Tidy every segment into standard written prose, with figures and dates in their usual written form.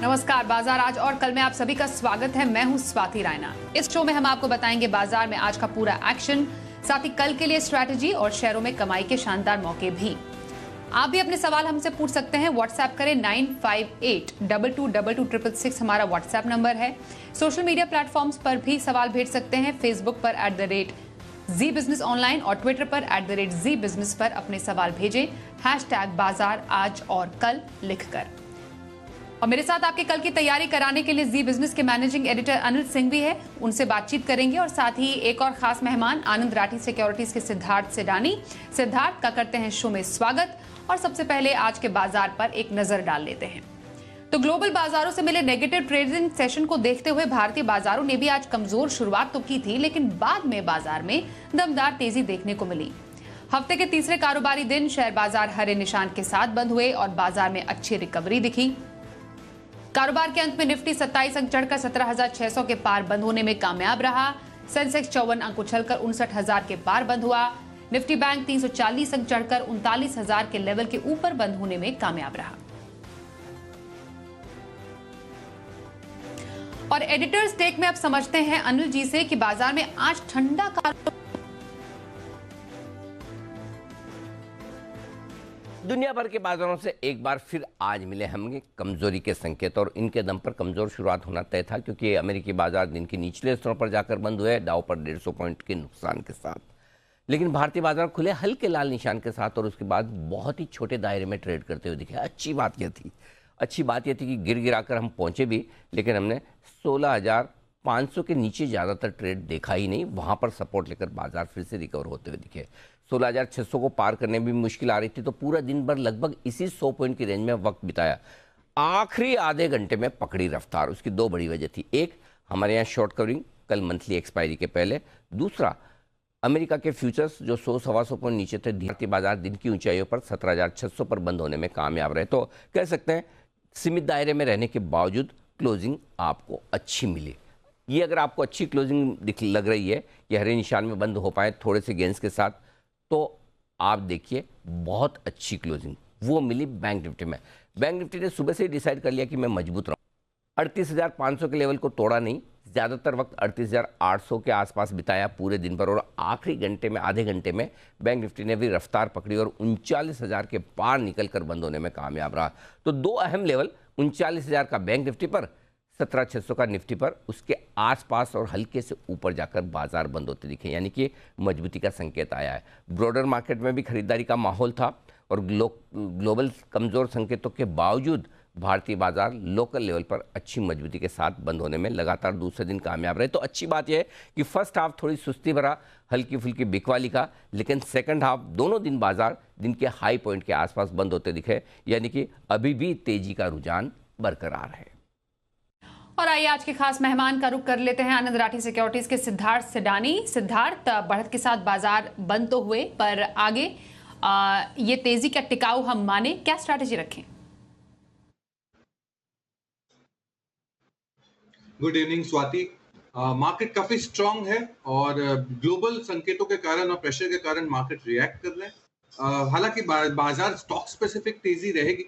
नमस्कार। बाजार आज और कल में आप सभी का स्वागत है। मैं हूं स्वाति रायना। इस शो में हम आपको बताएंगे बाजार में आज का पूरा एक्शन, साथ ही कल के लिए स्ट्रैटेजी और शेयरों में कमाई के शानदार मौके भी। आप भी अपने सवाल हमसे पूछ सकते हैं। व्हाट्सएप करें 9582226666 हमारा व्हाट्सएप नंबर है। सोशल मीडिया प्लेटफॉर्म्स पर भी सवाल भेज सकते हैं। फेसबुक पर @जी बिजनेस ऑनलाइन और ट्विटर पर @जी बिजनेस पर अपने सवाल भेजें #बाजार आज और कल लिखकर। और मेरे साथ आपके कल की तैयारी कराने के लिए जी बिजनेस के मैनेजिंग एडिटर अनिल सिंह भी है, उनसे बातचीत करेंगे। और साथ ही एक और खास मेहमान आनंद राठी सिक्योरिटीज के सिद्धार्थ सेडानी। सिद्धार्थ का करते हैं शो में स्वागत। और सबसे पहले आज के बाजार पर एक नजर डाल लेते हैं। तो ग्लोबल बाजारों से मिले नेगेटिव ट्रेडिंग सेशन को देखते हुए भारतीय बाजारों ने भी आज कमजोर शुरुआत तो की थी, लेकिन बाद में बाजार में दमदार तेजी देखने को मिली। हफ्ते के तीसरे कारोबारी दिन शेयर बाजार हरे निशान के साथ बंद हुए और बाजार में अच्छी रिकवरी दिखी। कारोबार के अंत में निफ्टी 27 अंक चढ़कर 17,600 के पार बंद होने में कामयाब रहा। सेंसेक्स 54 अंक उछलकर 59,000 के पार बंद हुआ। निफ्टी बैंक 340 अंक चढ़कर 39,000 के लेवल के ऊपर बंद होने में कामयाब रहा। और एडिटर्स टेक में अब समझते हैं अनिल जी से कि बाजार में आज ठंडा दुनिया भर के बाजारों से एक बार फिर आज मिले हमें कमजोरी के संकेत, और इनके दम पर कमजोर शुरुआत होना तय था, क्योंकि अमेरिकी बाजार दिन के निचले स्तरों पर जाकर बंद हुए, डाउ पर 150 पॉइंट के नुकसान के साथ। लेकिन भारतीय बाजार खुले हल्के लाल निशान के साथ और उसके बाद बहुत ही छोटे दायरे में ट्रेड करते हुए दिखे। अच्छी बात यह थी कि गिर गिराकर हम पहुंचे भी, लेकिन हमने 16,500 के नीचे ज़्यादातर ट्रेड देखा ही नहीं। वहां पर सपोर्ट लेकर बाजार फिर से रिकवर होते हुए दिखे। 16,600 को पार करने में भी मुश्किल आ रही थी, तो पूरा दिन भर लगभग इसी 100 पॉइंट की रेंज में वक्त बिताया। आखिरी आधे घंटे में पकड़ी रफ्तार। उसकी दो बड़ी वजह थी। एक, हमारे यहाँ शॉर्ट कवरिंग कल मंथली एक्सपायरी के पहले। दूसरा, अमेरिका के फ्यूचर्स जो 100-125 पॉइंट नीचे थे। भारतीय बाजार दिन की ऊंचाइयों पर 17,600 पर बंद होने में कामयाब रहे। तो कह सकते हैं सीमित दायरे में रहने के बावजूद क्लोजिंग आपको अच्छी मिली। ये अगर आपको अच्छी क्लोजिंग लग रही है कि हरे निशान में बंद हो पाए थोड़े से गेंस के साथ, तो आप देखिए बहुत अच्छी क्लोजिंग वो मिली बैंक निफ्टी में। बैंक निफ्टी ने सुबह से ही डिसाइड कर लिया कि मैं मजबूत रहूं। 38,500 के लेवल को तोड़ा नहीं, ज़्यादातर वक्त 38,800 के आसपास बिताया पूरे दिन पर। और आखिरी घंटे में, आधे घंटे में बैंक निफ्टी ने भी रफ्तार पकड़ी और 39,000 के पार निकलकर बंद होने में कामयाब रहा। तो दो अहम लेवल, 39,000 का बैंक निफ्टी पर, 17,600 का निफ्टी पर, उसके आसपास और हल्के से ऊपर जाकर बाजार बंद होते दिखे, यानी कि मजबूती का संकेत आया है। ब्रॉडर मार्केट में भी खरीदारी का माहौल था और ग्लोबल कमज़ोर संकेतों के बावजूद भारतीय बाजार लोकल लेवल पर अच्छी मजबूती के साथ बंद होने में लगातार दूसरे दिन कामयाब रहे। तो अच्छी बात यह है कि फर्स्ट हाफ थोड़ी सुस्ती भरा, हल्की फुल्की बिकवाली का, लेकिन सेकंड हाफ दोनों दिन बाजार दिन के हाई पॉइंट के आसपास बंद होते दिखे, यानी कि अभी भी तेजी का रुझान बरकरार है। और आइए आज के खास मेहमान का रुख कर लेते हैं आनंद राठी सिक्योरिटीज के सिद्धार्थ सेडानी। सिद्धार्थ, बढ़त के साथ बाजार बंद तो हुए, पर आगे ये तेजी का टिकाऊ हम माने, क्या स्ट्रैटेजी रखें? Good evening Swati. मार्केट काफी स्ट्रांग है और ग्लोबल संकेतों के कारण और प्रेशर के कारण मार्केट रिएक्ट कर रहे हैं। हालांकि बाजार स्टॉक स्पेसिफिक तेजी रहेगी,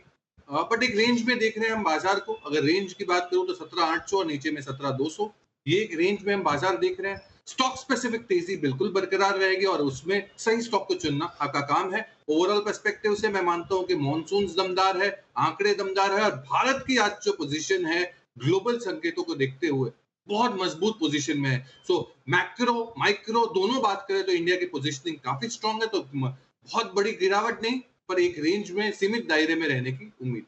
बट एक रेंज में देख रहे हैं हम बाजार को। अगर रेंज की बात करूं तो 17,800 और नीचे में 17,200, ये एक रेंज में हम बाजार देख रहे हैं। स्टॉक स्पेसिफिक तेजी बिल्कुल बरकरार रहेगी और उसमें सही स्टॉक को चुनना आपका काम है। ओवरऑल पर्सपेक्टिव से मैं मानता हूं कि मॉनसून दमदार है, आंकड़े दमदार है, और भारत की आज जो पोजीशन है ग्लोबल संकेतों को देखते हुए बहुत मजबूत पोजीशन में है। सो मैक्रो माइक्रो दोनों बात करें तो इंडिया की पोजीशनिंग काफी स्ट्रांग है। तो बहुत बड़ी गिरावट नहीं, पर एक रेंज में सीमित दायरे में रहने की उम्मीद।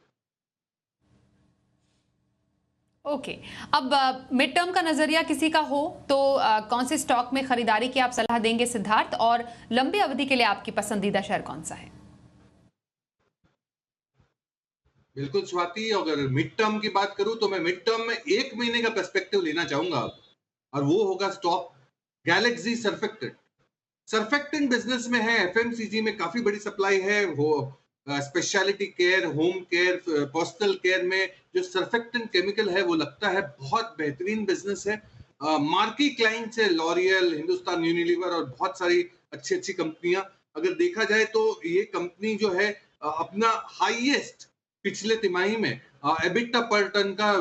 ओके, अब मिड टर्म का नजरिया किसी का हो तो कौन से स्टॉक में खरीदारी की आप सलाह देंगे सिद्धार्थ, और लंबी अवधि के लिए आपकी पसंदीदा शेयर कौन सा है? बिल्कुल स्वाति, अगर मिड टर्म की बात करूं तो मैं मिड टर्म में 1 महीने का पर्सपेक्टिव लेना चाहूंगा, और वो होगा stock Galaxy surfactant. Surfactant business में है, एफएमसीजी में काफी बड़ी सप्लाई है। वो speciality care, home care, personal care में जो सर्फेक्टेंट केमिकल है वो लगता है बहुत बेहतरीन बिजनेस है। मार्की क्लाइंट्स है, लॉरियल, हिंदुस्तान यूनिलीवर और बहुत सारी अच्छी कंपनियां। अगर देखा जाए तो ये कंपनी जो है अपना हाईएस्ट पिछले तिमाही में एबिटा पर टन का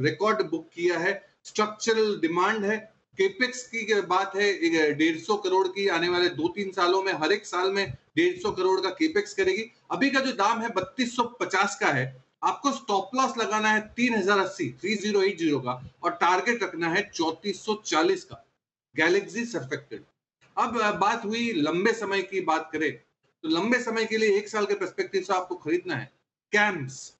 रिकॉर्ड बुक किया है। स्ट्रक्चरल डिमांड है, केपेक्स की बात है 150 करोड़ की आने वाले 2-3 सालों में, हर एक साल में 150 करोड़ का केपेक्स करेगी। अभी का जो दाम है 3250 का है, आपको स्टॉप लॉस लगाना है 3080 का और टारगेट रखना है 3440 का। गैलेक्सी सर्फेक्टेड। अब बात हुई लंबे समय की, बात करें तो लंबे समय के लिए 1 साल के पर्सपेक्टिव से आपको खरीदना है camps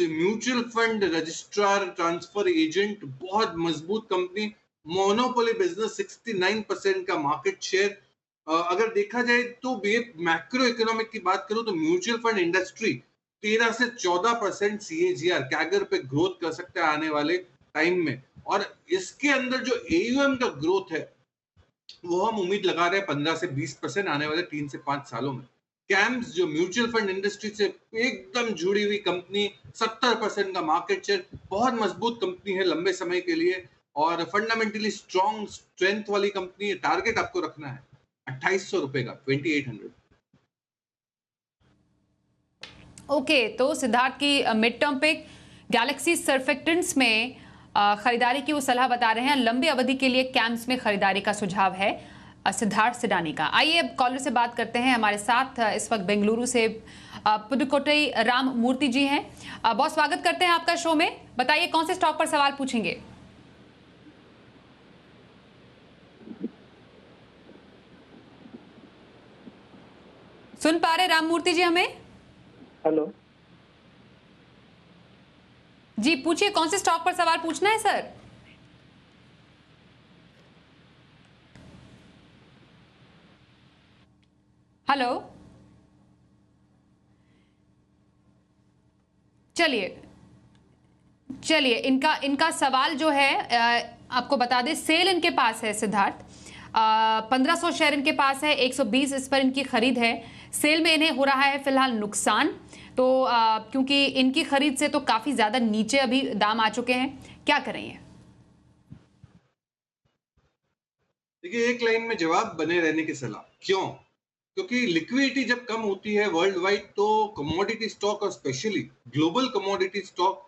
mutual fund registrar transfer agent, बहुत मजबूत कंपनी, मोनोपोली बिजनेस, 69% का मार्केट शेयर। अगर देखा जाए तो ये मैक्रो इकोनॉमिक की बात करूं तो म्यूचुअल फंड इंडस्ट्री 13 से 14% CAGR कैगर पे ग्रोथ कर सकता है आने वाले टाइम में, और इसके अंदर जो AUM का ग्रोथ है वो हम उम्मीद लगा रहे हैं 15 से 20% आने वाले 3 से 5 सालों में। कैम्स जो म्यूचुअल फंड इंडस्ट्री से एकदम जुड़ी हुई कंपनी, 70% का मार्केट शेयर, बहुत मजबूत कंपनी है लंबे समय के लिए और फंडामेंटली स्ट्रॉन्ग स्ट्रेंथ वाली कंपनी है। टारगेट आपको रखना है 2800 रुपए का, 2800। ओके, तो सिद्धार्थ की मिड टर्म पे गैलेक्सी सर्फेक्टेंट्स में खरीदारी की वो सलाह बता रहे हैं। लंबी अवधि के लिए कैम्स में खरीदारी का सुझाव है सिद्धार्थ सिडानी का। आइए अब कॉलर से बात करते हैं। हमारे साथ इस वक्त बेंगलुरु से पुदुकोट्टई राम मूर्ति जी हैं। बहुत स्वागत करते हैं आपका शो में। बताइए कौन से स्टॉक पर सवाल पूछेंगे? सुन पा रहे राम मूर्ति जी हमें? हेलो जी, पूछिए कौन से स्टॉक पर सवाल पूछना है सर? हेलो, चलिए इनका सवाल जो है आपको बता दें, सेल इनके पास है सिद्धार्थ। 1500 शेयर इनके पास है, 120 इस पर इनकी खरीद है। सेल में इन्हें हो रहा है फिलहाल नुकसान, तो क्योंकि इनकी खरीद से तो काफी ज्यादा नीचे अभी दाम आ चुके हैं, क्या करेंगे? देखिए, एक लाइन में जवाब, बने रहने की सलाह। क्यों? क्योंकि लिक्विडिटी जब कम होती है वर्ल्ड वाइड तो कमोडिटी स्टॉक और स्पेशली ग्लोबल कमोडिटी स्टॉक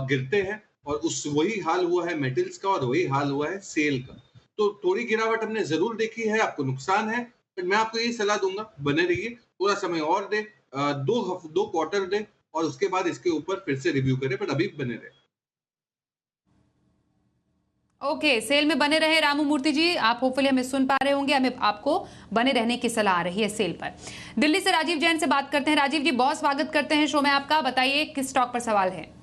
गिरते हैं, और उस वही हाल हुआ है मेटल्स का और वही हाल हुआ है सेल का। तो थोड़ी गिरावट हमने जरूर देखी है, आपको नुकसान है, पर मैं आपको यही सलाह दूंगा, बने रहिए, थोड़ा समय और दे, 2 क्वार्टर दे और उसके बाद इसके ऊपर फिर से रिव्यू करें, पर अभी बने रहे। ओके, सेल में बने रहे रामू मूर्ति जी। आप होपफुली हमें सुन पा रहे होंगे, हमें आपको बने रहने की सलाह आ रही है सेल पर। दिल्ली से राजीव जैन से बात करते हैं। राजीव जी, बहुत स्वागत करते हैं शो में आपका। बताइए किस स्टॉक पर सवाल है?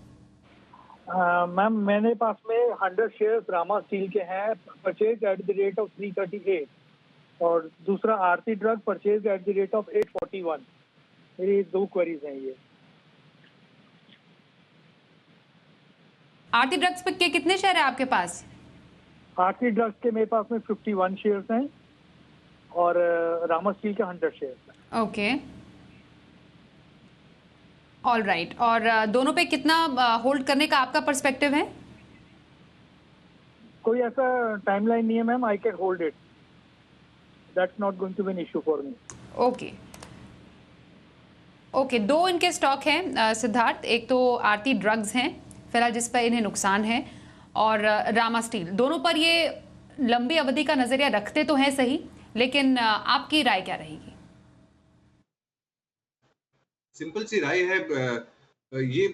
मैम, मेरे पास में 100 शेयर्स रामा स्टील के हैं, purchase at the rate of 338, और दूसरा Aarti drug purchase at the rate of 841। मेरी 2 क्वेरीज हैं ये। आरती ड्रग्स पे के कितने शेयर है आपके पास? आरती ड्रग्स के मेरे पास में 51 शेयर्स हैं और रामा स्टील के 100 शेयर्स हैं। Okay, all right. और दोनों पे कितना होल्ड करने का आपका पर्सपेक्टिव है? कोई ऐसा टाइमलाइन नहीं है ma'am, I can hold it, that's not going to be an issue for me. Okay, 2 इनके स्टॉक हैं सिद्धार्थ। एक तो आरती ड्रग्स हैं फिलहाल जिस पर इन्हें नुकसान है, और रामा स्टील। दोनों पर ये लंबी अवधि का नजरिया रखते तो हैं सही, लेकिन आपकी राय क्या रहेगी? सिंपल सी राय है, ये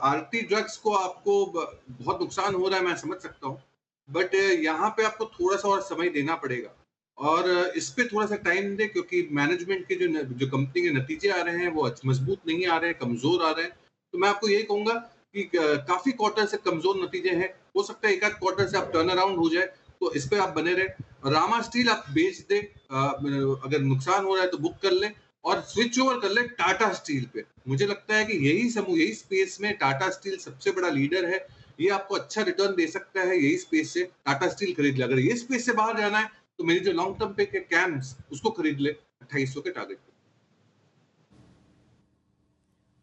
आरती ड्रग्स को आपको बहुत नुकसान हो रहा है, मैं समझ सकता हूँ, बट यहाँ पे आपको थोड़ा सा और समय देना पड़ेगा और इस पे थोड़ा सा टाइम दे, क्योंकि मैनेजमेंट के जो कंपनी के नतीजे आ रहे हैं वो मजबूत नहीं आ रहे हैं, कमजोर आ रहे हैं। तो मैं आपको यही कहूंगा कि काफी क्वार्टर से कमजोर नतीजे हैं, हो सकता है एक आध क्वार्टर से आप टर्न अराउंड हो जाए, तो इस पे आप बने रहे। रामा स्टील आप बेच दे, अगर नुकसान हो रहा है तो बुक कर ले और स्विच ओवर कर ले टाटा स्टील पे। मुझे लगता है कि यही स्पेस में टाटा स्टील सबसे बड़ा लीडर है, ये आपको अच्छा रिटर्न दे सकता है। यही स्पेस से टाटा स्टील खरीद ले। अगर ये स्पेस से बाहर जाना है तो मेरी जो लॉन्ग टर्म पे के कैम्स, उसको खरीद ले 2800 के टारगेट पे।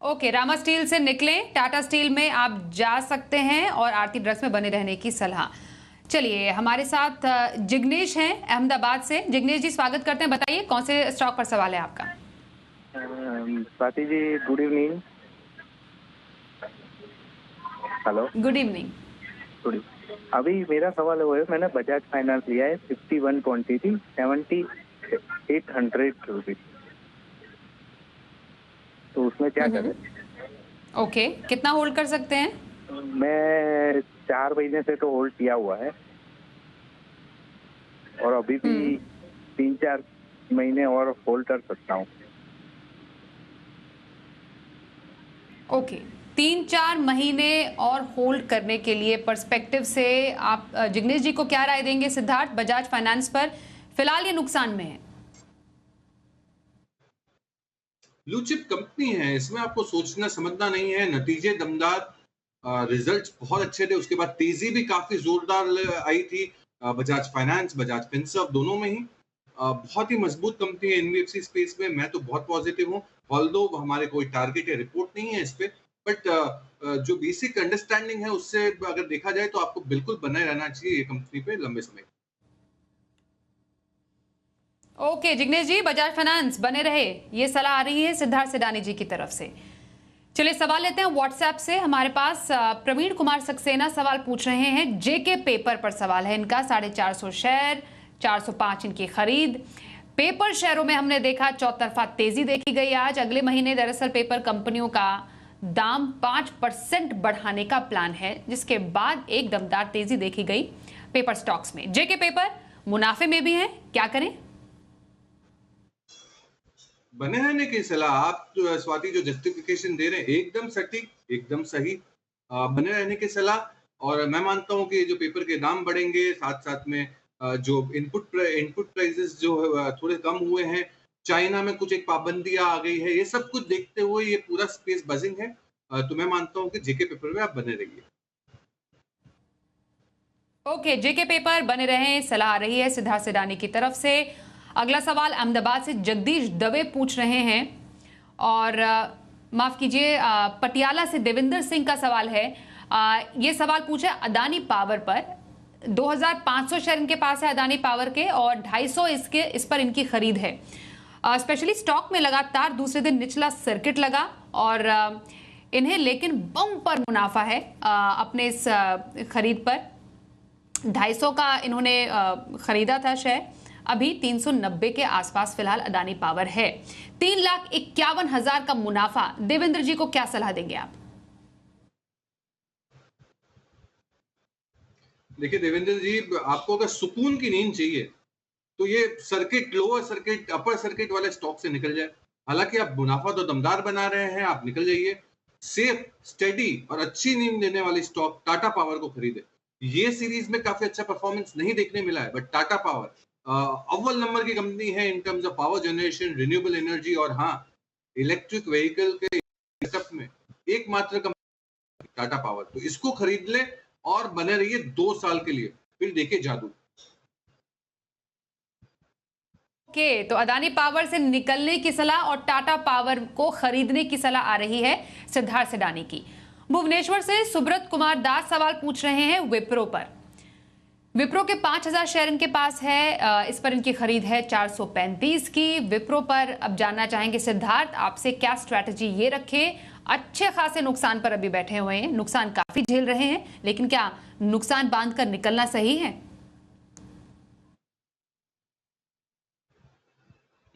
ओके, रामा स्टील से निकले, टाटा स्टील में आप जा सकते हैं और आरती ड्रग्स में बने रहने की सलाह। चलिए, हमारे साथ जिग्नेश हैं अहमदाबाद से। जिग्नेश जी, स्वागत करते हैं। बताइए कौन से स्टॉक पर सवाल है आपका? Swati ji, good evening. Hello, good evening. Good. अभी मेरा सवाल वो है, मैंने बजाज फाइनेंस लिया है 51 क्वांटिटी 7800 रुपीज, तो उसमें क्या करें? ओके, कितना होल्ड कर सकते हैं? मैं 4 महीने से तो होल्ड किया हुआ है और अभी भी 3-4 महीने और होल्ड कर सकता हूँ। ओके, 3-4 महीने और होल्ड करने के लिए पर्सपेक्टिव से आप जिग्नेश जी को क्या राय देंगे? सिद्धार्थ, बजाज फाइनेंस पर फिलहाल ये नुकसान में है। ब्लू चिप कंपनी है, इसमें आपको सोचना समझना नहीं है। नतीजे दमदार, रिजल्ट्स बहुत अच्छे थे, उसके बाद तेजी भी काफी जोरदार आई थी। बजाज फाइनेंस, बजाज फिनसर्व दोनों में ही बहुत ही मजबूत कंपनी है एनबीएफसी स्पेस में। मैं तो बहुत पॉजिटिव हूँ, ऑल्दो हमारे कोई टारगेट या रिपोर्ट नहीं है इस पे, बट जो बेसिक अंडरस्टैंडिंग है उससे अगर देखा जाए तो आपको बिल्कुल बने रहना चाहिए ये कंपनी पे लंबे समय। ओके जिग्नेश जी, बजाज फाइनेंस बने रहे, ये सलाह आ रही है सिद्धार्थ सिडानी जी की तरफ से। चलिए सवाल लेते हैं व्हाट्सएप से। हमारे पास प्रवीण कुमार सक्सेना सवाल पूछ रहे हैं, जेके पेपर पर सवाल है इनका। 450 शेयर, 405 इनकी खरीद। पेपर शेयरों में हमने देखा चौतरफा तेजी देखी गई आज। अगले महीने दरअसल पेपर कंपनियों का दाम 5% बढ़ाने का प्लान है, जिसके बाद एक दमदार तेजी देखी गई पेपर स्टॉक्स में। जेके पेपर मुनाफे में भी है, क्या करें? बने रहने की सलाह। आप स्वाति जो जस्टिफिकेशन दे रहे हैं एकदम सटीक, एकदम सही। बने रहने की सलाह। और मैं मानता हूं कि जो पेपर के दाम बढ़ेंगे, साथ साथ में जो इनपुट प्राइसेस जो थोड़े कम हुए हैं, चाइना में कुछ एक पाबंदियां आ गई है, ये सब कुछ देखते हुए ये पूरा स्पेस बजिंग है। तो मैं मानता हूं कि जेके पेपर में आप बने रहिए। ओके, जेके पेपर बने रहें, सलाह आ रही है सिद्धार्थ सिडानी की तरफ से। अगला सवाल अहमदाबाद से जगदीश दवे पूछ रहे हैं, और माफ कीजिए पटियाला से देवेंद्र सिंह का सवाल है। ये सवाल पूछा अदानी पावर पर। 2500 शेयर इनके पास है अदानी पावर के, और 250 इस पर इनकी खरीद है। स्पेशली स्टॉक में लगातार दूसरे दिन निचला सर्किट लगा, और इन्हें लेकिन बम्पर मुनाफा है अपने इस खरीद पर। 250 का इन्होंने खरीदा था शेयर, अभी 390 के आसपास फिलहाल अदानी पावर है। 3,51,000 का मुनाफा। देवेंद्र जी को क्या सलाह देंगे आप? देखिए देवेंद्र जी, आपको अगर सुकून की नींद चाहिए तो ये circuit, lower circuit, upper circuit वाले स्टॉक से निकल जाए। हालांकि आप मुनाफा तो दमदार बना रहे हैं, आप निकल जाइए। सेफ, स्टेडी और अच्छी नींद देने वाली स्टॉक टाटा पावर को खरीदे। ये सीरीज में काफी अच्छा परफॉर्मेंस नहीं देखने मिला है, बट टाटा पावर अव्वल नंबर की कंपनी है in terms of power generation, renewable energy, और हाँ, इलेक्ट्रिक व्हीकल के सेटअप में एकमात्र कंपनी टाटा पावर। तो इसको खरीद ले और बने रहिए 2 साल के लिए, फिर देखिए जादू। ओके, तो अदानी पावर से निकलने की सलाह और टाटा पावर को खरीदने की सलाह आ रही है सिद्धार्थ सिडानी की। भुवनेश्वर से सुब्रत कुमार दास सवाल पूछ रहे हैं विप्रो पर। विप्रो के 5000 शेयर इनके पास है, इस पर इनकी खरीद है 435 की। विप्रो पर अब जानना चाहेंगे सिद्धार्थ आपसे, क्या स्ट्रैटेजी ये रखे? अच्छे खासे नुकसान पर अभी बैठे हुए हैं, नुकसान काफी झेल रहे हैं, लेकिन क्या नुकसान बांधकर निकलना सही है?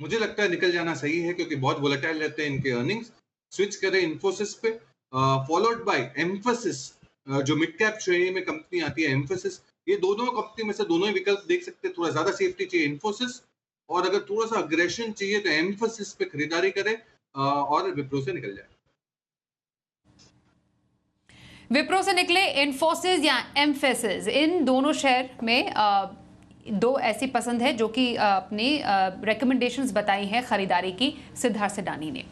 मुझे लगता है निकल जाना सही है, क्योंकि बहुत वोलेटाइल रहते हैं इनके अर्निंग्स। स्विच करें इन्फोसिस पे, फॉलोड बाय एम्फेसिस, जो मिड कैप श्रेणी में कंपनी आती है एम्फेसिस। ये दोनों कंपनी में से दोनों ही विकल्प देख सकते हैं। थोड़ा ज्यादा सेफ्टी चाहिए इन्फोसिस, और अगर थोड़ा सा अग्रेशन चाहिए तो एम्फेसिस पे खरीदारी करें और विप्रो से निकल जाए। विप्रो से निकले इन्फोसिस या एम्फेसिस, इन दोनों शेयर में दो ऐसी पसंद है जो कि अपनी रिकमेंडेशंस बताई हैं खरीदारी की सिद्धार्थ सिडानी ने।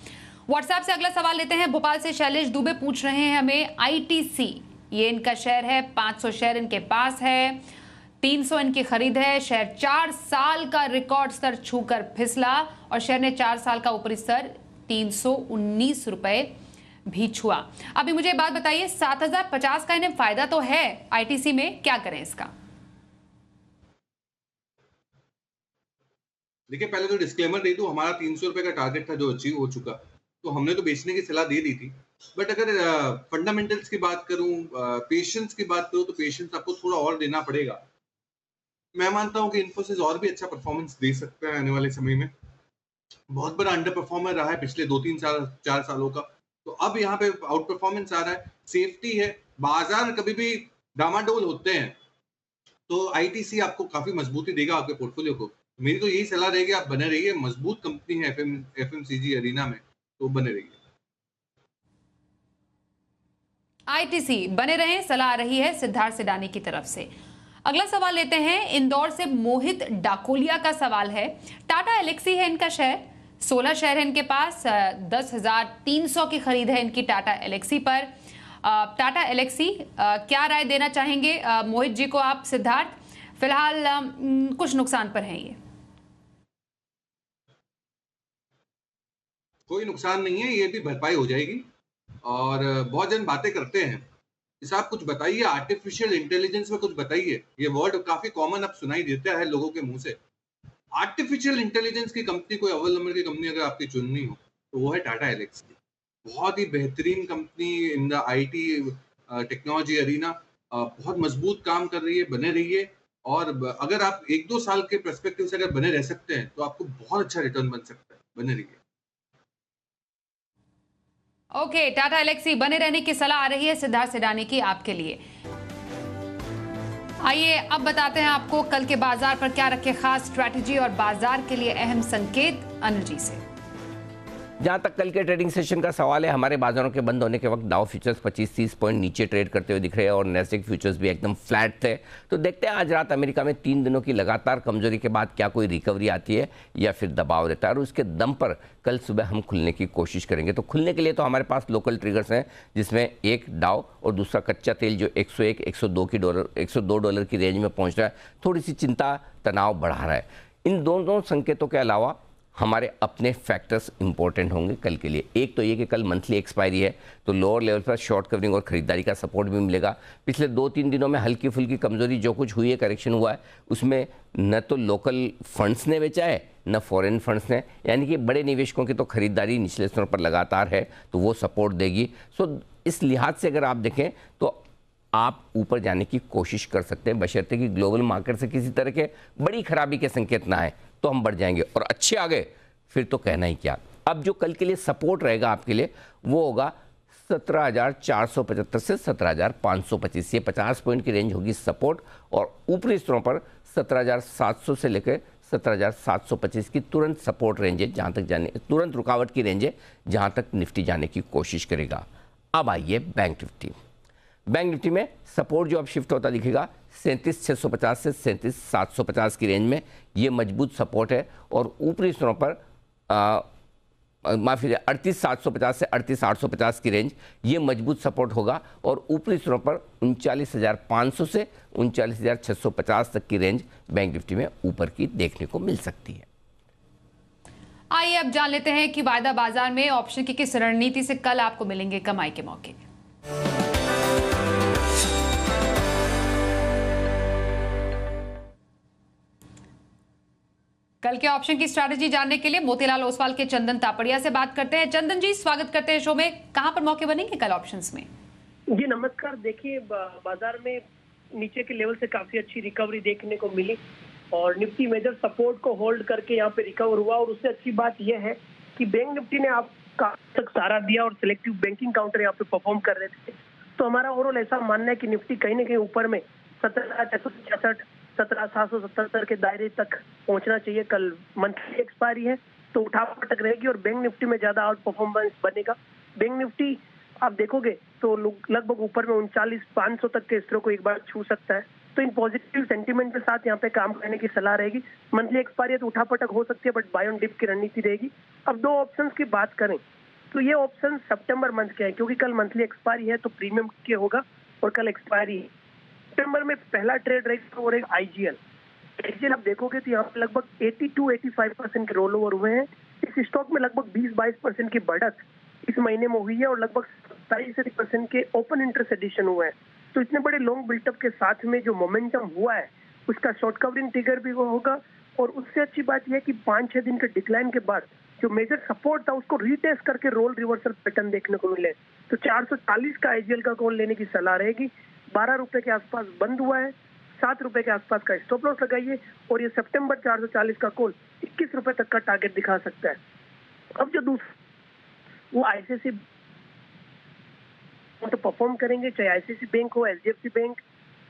व्हाट्सएप से अगला सवाल लेते हैं। भोपाल से शैलेश दुबे पूछ रहे हैं हमें आईटीसी, ये इनका शेयर है, 500 शेयर इनके पास है, 300 इनकी खरीद है। शेयर 4 साल का रिकॉर्ड स्तर छूकर फिसला, और शेयर ने 4 साल का ऊपरी स्तर 319 रुपए भी छुआ। अभी मुझे बात बताइए, 7050 का इन्हें फायदा तो है आईटीसी में, क्या करें इसका? देखिए, पहले तो डिस्क्लेमर दे दूं, हमारा 300 रुपए का टारगेट था जो अचीव हो चुका, तो हमने तो बेचने की सलाह दे दी थी। बट अगर फंडामेंटल्स की बात करूं, पेशेंस की बात करूं, तो पेशेंस आपको थोड़ा और देना पड़ेगा। मैं मानता हूं कि इन्फोसिस और भी अच्छा परफॉर्मेंस दे सकता है आने वाले समय में। बहुत बड़ा अंडर परफॉर्मर रहा है पिछले 2-3 साल 4 सालों का, तो अब यहाँ पे आउट परफॉर्मेंस आ रहा है, सेफ्टी है, बाजार कभी भी डामाडोल होते हैं, तो आईटीसी आपको काफी मजबूती देगा आपके पोर्टफोलियो को। मेरी तो यही सलाह रहेगी, आप बने रहिए, मजबूत कंपनी है एफएमसीजी अरीना में, तो बने रहिए। आईटीसी बने रहें, सलाह आ रही है सिद्धार्थ सिडानी की तरफ से। अगला सवाल लेते हैं, इंदौर से मोहित डाकोलिया का सवाल है। टाटा एलेक्सी है इनका शेयर, 16 शेयर है इनके पास, 10,300 की खरीद है इनकी टाटा एलेक्सी पर। टाटा एलेक्सी क्या राय देना चाहेंगे मोहित जी को आप? सिद्धार्थ, फिलहाल कुछ नुकसान पर हैं ये। कोई नुकसान नहीं है, ये भी भरपाई हो जाएगी। और बहुत जन बातें करते हैं, इस आप कुछ बताइए, आर्टिफिशियल इंटेलिजेंस में कुछ बताइए। ये वर्ड काफी कॉमन अब सुनाई देता है लोगों के मुंह से। आर्टिफिशियल इंटेलिजेंस की कंपनी, कोई अव्वल नंबर की कंपनी अगर आपकी चुननी हो, तो वो है टाटा एलेक्सी। बहुत ही बेहतरीन company in the IT technology arena, बहुत मजबूत काम कर रही है, बने रहिए। और अगर आप 1-2 साल के पर्सपेक्टिव से अगर बने रह सकते हैं, तो आपको बहुत अच्छा रिटर्न बन सकता है, बने रहिए। ओके, टाटा एलेक्सी बने रहने की सलाह आ रही है सिद्धार्थ सिडानी की आपके लिए। आइए अब बताते हैं आपको कल के बाजार पर क्या रखे खास स्ट्रैटेजी और बाजार के लिए अहम संकेत, अनिल जी से। जहां तक कल के ट्रेडिंग सेशन का सवाल है, हमारे बाजारों के बंद होने के वक्त डाउ फ्यूचर्स 25-30 पॉइंट नीचे ट्रेड करते हुए दिख रहे हैं और नैस्डैक फ्यूचर्स भी एकदम फ्लैट थे। तो देखते हैं आज रात अमेरिका में 3 दिनों की लगातार कमजोरी के बाद क्या कोई रिकवरी आती है या फिर दबाव रहता है, और उसके दम पर कल सुबह हम खुलने की कोशिश करेंगे। तो खुलने के लिए तो हमारे पास लोकल ट्रिगर्स हैं, जिसमें एक डाउ और दूसरा कच्चा तेल जो 101-102 डॉलर की रेंज में पहुंच रहा है, थोड़ी सी चिंता तनाव बढ़ा रहा है। इन दोनों संकेतों के अलावा हमारे अपने फैक्टर्स इंपॉर्टेंट होंगे कल के लिए। एक तो ये कि कल मंथली एक्सपायरी है, तो लोअर लेवल पर शॉर्ट कवरिंग और खरीदारी का सपोर्ट भी मिलेगा। पिछले 2-3 दिनों में हल्की फुल्की कमजोरी जो कुछ हुई है, करेक्शन हुआ है, उसमें न तो लोकल फंड्स ने बेचा है न फॉरेन फंड्स ने, यानी कि बड़े निवेशकों की तो खरीदारी निचले स्तर पर लगातार है, तो वो सपोर्ट देगी। सो इस लिहाज से अगर आप देखें तो आप ऊपर जाने की कोशिश कर सकते हैं, बशर्ते कि ग्लोबल मार्केट से किसी तरह के बड़ी खराबी के संकेत ना आए, तो हम बढ़ जाएंगे। और अच्छे आ गए फिर तो कहना ही क्या। अब जो कल के लिए सपोर्ट रहेगा आपके लिए, वो होगा 17,475 से 17,525, ये 50 पॉइंट की रेंज होगी सपोर्ट। और ऊपरी स्तरों पर 17,700 से लेकर 17,725 की तुरंत सपोर्ट रेंज है, जहां तक जाने, तुरंत रुकावट की रेंज है जहां तक निफ्टी जाने की कोशिश करेगा। अब आइए बैंक निफ्टी। बैंक निफ्टी में सपोर्ट जो अब शिफ्ट होता दिखेगा 37,650 से 37,750 की रेंज में, ये मजबूत सपोर्ट है। और ऊपरी स्तरों पर माफी 38,750 से 38,850 की रेंज, ये मजबूत सपोर्ट होगा। और ऊपरी स्तरों पर 39,500 से 39,650 तक की रेंज बैंक निफ्टी में ऊपर की देखने को मिल सकती है। आइए अब जान लेते हैं कि वायदा बाजार में ऑप्शन की किस रणनीति से कल आपको मिलेंगे कमाई के मौके। कल के ऑप्शन की स्ट्रैटेजी जानने के लिए मोतीलाल ओसवाल के चंदन तापड़िया से बात करते हैं। चंदन जी, स्वागत करते हैं शो में। कहां पर मौके बनेंगे कल ऑप्शंस में? जी नमस्कार। देखिए, बाजार में नीचे के लेवल से काफी अच्छी रिकवरी देखने को मिली और निफ्टी मेजर सपोर्ट को होल्ड करके यहाँ पे रिकवर हुआ। और उससे अच्छी बात यह है कि बैंक निफ्टी ने आपका तक सहारा दिया और सिलेक्टिव बैंकिंग काउंटर यहाँ पे परफॉर्म कर रहे थे। तो हमारा ओवरऑल ऐसा मानना है कि निफ्टी कहीं ना कहीं ऊपर में 17,666, 17,777 के दायरे तक पहुंचना चाहिए। कल मंथली एक्सपायरी है तो उठापटक रहेगी और बैंक निफ्टी में ज्यादा आउट परफॉर्मेंस बनेगा। बैंक निफ्टी आप देखोगे तो लगभग ऊपर में 39,500 तक के स्तरों को एक बार छू सकता है। तो इन पॉजिटिव सेंटीमेंट के साथ यहाँ पे काम करने की सलाह रहेगी। मंथली एक्सपायरी है तो उठापटक हो सकती है, बट बाय ऑन डिप की रणनीति रहेगी। अब 2 ऑप्शंस की बात करें तो ये ऑप्शन सितंबर मंथ के हैं, क्योंकि कल मंथली एक्सपायरी है तो प्रीमियम के होगा और कल एक्सपायरी है। सितंबर में पहला ट्रेड रहेगा और एक आईजीएल आप देखोगे तो यहाँ पे लगभग 82-85% के रोल ओवर हुए हैं। इस स्टॉक में लगभग 20-22% की बढ़त इस महीने में हुई है और लगभग 27% के ओपन इंटरेस्ट एडिशन हुआ है। तो इतने बड़े लॉन्ग बिल्टअप के साथ में जो मोमेंटम हुआ है उसका शॉर्ट कवरिंग ट्रिगर भी वो होगा। और उससे अच्छी बात यह है कि 5-6 दिन के डिक्लाइन के बाद जो मेजर सपोर्ट था उसको रीटेस्ट करके रोल रिवर्सल पैटर्न देखने को मिले। तो 440 का आईजीएल का कॉल लेने की सलाह रहेगी। 12 रुपए के आसपास बंद हुआ है, 7 रुपए के आसपास का स्टॉप लॉस लगाइए और ये सितंबर 440 का कॉल 21 रुपए तक का टारगेट दिखा सकता है। अब जो दूसरा वो आईसीआईसी तो परफॉर्म करेंगे, चाहे आईसीआईसी बैंक हो, एचडीएफसी बैंक,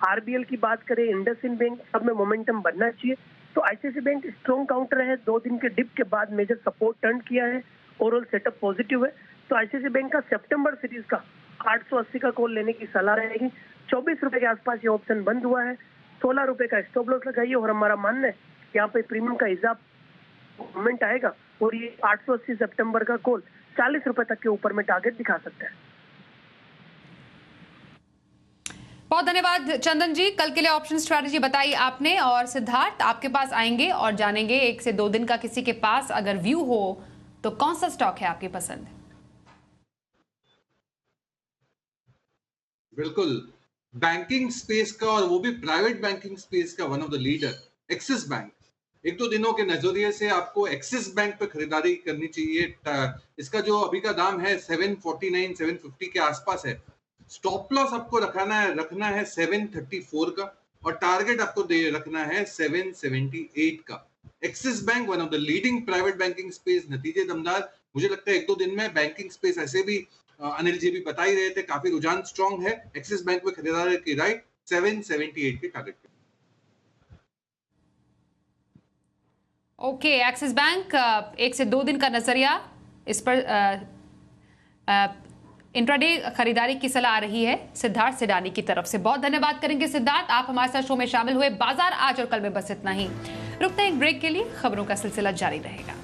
आरबीएल की बात करें, इंडसइंड बैंक, सब में मोमेंटम बनना चाहिए। तो आईसीआईसी बैंक स्ट्रॉन्ग काउंटर है, 2 दिन के डिप के बाद मेजर सपोर्ट टर्न किया है, ओवरऑल सेटअप पॉजिटिव है। तो आईसीआईसी बैंक का सितंबर सीरीज का 880 का कॉल लेने की सलाह रहेगी। 24 रुपए के आसपास ये ऑप्शन बंद हुआ है, 16 रुपए का स्टॉप लॉस लगाइए और हमारा मानना है यहाँ पे प्रीमियम का इजाफा मूवमेंट आएगा और ये 880 सितंबर का कॉल 40 रुपए तक के ऊपर में टारगेट दिखा सकता है। बहुत धन्यवाद चंदन जी, कल के लिए ऑप्शन स्ट्रैटेजी बताई आपने। और सिद्धार्थ आपके पास आएंगे और जानेंगे 1 से 2 दिन का किसी के पास अगर व्यू हो तो कौन सा स्टॉक है आपकी पसंद? बिल्कुल, बैंकिंग स्पेस का और वो भी प्राइवेट बैंकिंग स्पेस का one of the leader axis bank. 1-2 दिनों के नजरिए से आपको एक्सिस बैंक पे खरीदारी करनी चाहिए। इसका जो अभी का दाम है 749 750 के आसपास है। स्टॉप लॉस आपको रखना है 734 का और टारगेट आपको रखना है 778 का। Axis bank one of the leading private banking space, नतीजे दमदार। मुझे लगता है 1-2 दिन में बैंकिंग स्पेस ऐसे भी अनिल जी भी बता ही रहे थे, काफी रुझान स्ट्रॉन्ग है। एक्सिस बैंक में खरीदारी की राइट 778 के टारगेट पे। ओके, एक्सिस बैंक 1 से 2 दिन का नजरिया इस पर इंट्राडे खरीदारी की सलाह आ रही है सिद्धार्थ सिडानी की तरफ से। बहुत धन्यवाद करेंगे सिद्धार्थ, आप हमारे साथ शो में शामिल हुए। बाजार आज और कल में बस इतना ही। रुकते हैं एक ब्रेक के लिए, खबरों का सिलसिला जारी रहेगा।